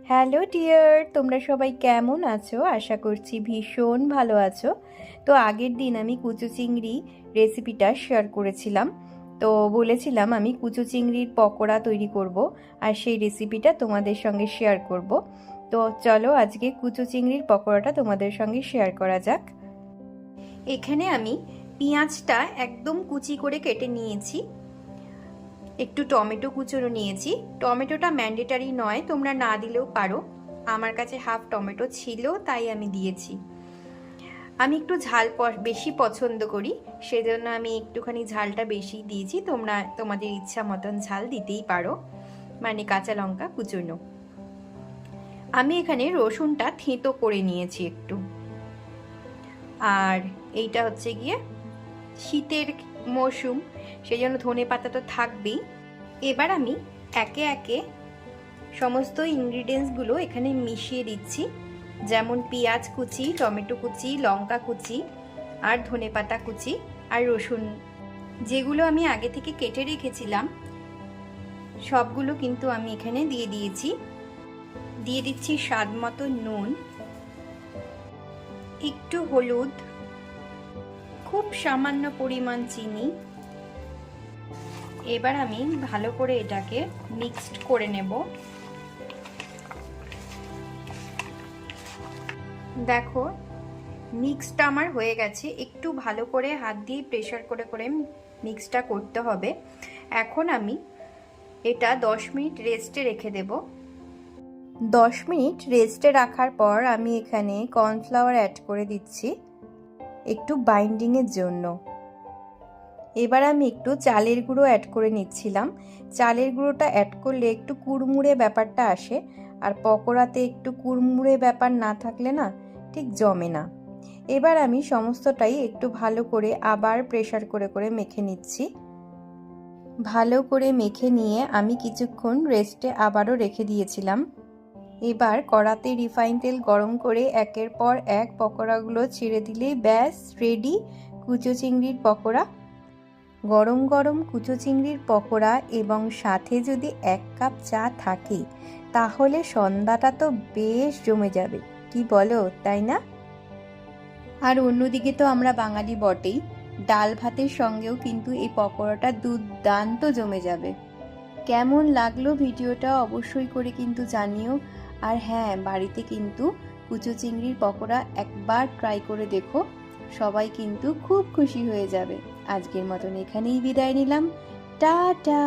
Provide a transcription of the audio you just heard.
Hello dear, তোমরা সবাই কেমন আছো? আশা করছি ভীষণ ভালো আছো। তো আগের দিন আমি কুচো চিংড়ি রেসিপিটা শেয়ার করেছিলাম। তো বলেছিলাম আমি কুচো চিংড়ির পকোড়া তৈরি করব, আর সেই রেসিপিটা তোমাদের সঙ্গে শেয়ার করব। তো চলো আজকে কুচো চিংড়ির পকোড়াটা তোমাদের সঙ্গে শেয়ার করা যাক। এখানে আমি পেঁয়াজটা একদম কুচি করে কেটে নিয়েছি, একটু টমেটো কুচোনো নিয়েছি। টমেটোটা ম্যান্ডেটারি নয়, তোমরা না দিলেও পারো। আমার কাছে হাফ টমেটো ছিল তাই আমি দিয়েছি। আমি একটু ঝাল বেশি পছন্দ করি, সেজন্য আমি একটুখানি ঝালটা বেশি দিয়েছি। তোমরা তোমাদের ইচ্ছা মতন ঝাল দিতেই পারো, মানে কাঁচা লঙ্কা কুচোনো। আমি এখানে রসুনটা থেঁতো করে নিয়েছি একটু। আর এইটা হচ্ছে গিয়ে শীতের মরশুম, সেই জন্য ধনে পাতা তো থাকবেই। এবার আমি একে একে সমস্ত ইনগ্রিডিয়েন্টসগুলো এখানে মিশিয়ে দিচ্ছি, যেমন পেঁয়াজ কুচি, টমেটো কুচি, লঙ্কা কুচি, আর ধনেপাতা কুচি, আর রসুন যেগুলো আমি আগে থেকে কেটে রেখেছিলাম সবগুলো কিন্তু আমি এখানে দিয়ে দিয়েছি। দিয়ে দিচ্ছি স্বাদ মতো নুন, একটু হলুদ, খুব সামান্য পরিমাণ চিনি। এবার আমি ভালো করে এটাকে মিক্সড করে নেব। দেখো মিক্সটা আমার হয়ে গেছে। একটু ভালো করে হাত দিয়ে প্রেসার করে করে মিক্সটা করতে হবে। এখন আমি এটা 10 মিনিট রেস্টে রেখে দেব। 10 মিনিট রেস্টে রাখার পর আমি এখানে কর্নফ্লাওয়ার অ্যাড করে দিচ্ছি একটু বাইন্ডিংয়ের জন্য। এবার আমি একটু চালের গুঁড়ো অ্যাড করে নিচ্ছিলাম। চালের গুঁড়োটা অ্যাড করলে একটু কুড়মুড়ে ব্যাপারটা আসে, আর পকোড়াতে একটু কুড়মুড়ে ব্যাপার না থাকলে না ঠিক জমে না। এবার আমি সমস্তটাই একটু ভালো করে আবার প্রেসার করে করে মেখে নিচ্ছি। ভালো করে মেখে নিয়ে আমি কিছুক্ষণ রেস্টে আবারও রেখে দিয়েছিলাম। এবার কড়াতে রিফাইন তেল গরম করে একের পর এক পকোড়াগুলো ছেড়ে দিলেই ব্যাস রেডি কুচো চিংড়ির পকোড়া। গরম গরম কুচো চিংড়ির পকোড়া এবং সাথে যদি 1 কাপ চা থাকে তাহলে সন্ধ্যাটা তো বেশ জমে যাবে, কি বলো, তাই না? আর অন্যদিকে তো আমরা বাঙালি বটেই, ডাল ভাতের সঙ্গেও কিন্তু এই পকোড়াটা দুর্দান্ত জমে যাবে। কেমন লাগলো ভিডিওটা অবশ্যই করে কিন্তু জানিও। আর হ্যাঁ, বাড়িতে কিন্তু কুচো চিংড়ির পকোড়া একবার ট্রাই করে দেখো, সবাই কিন্তু খুব খুশি হয়ে যাবে। আজকের মতন এখানেই বিদায় নিলাম, টাটা।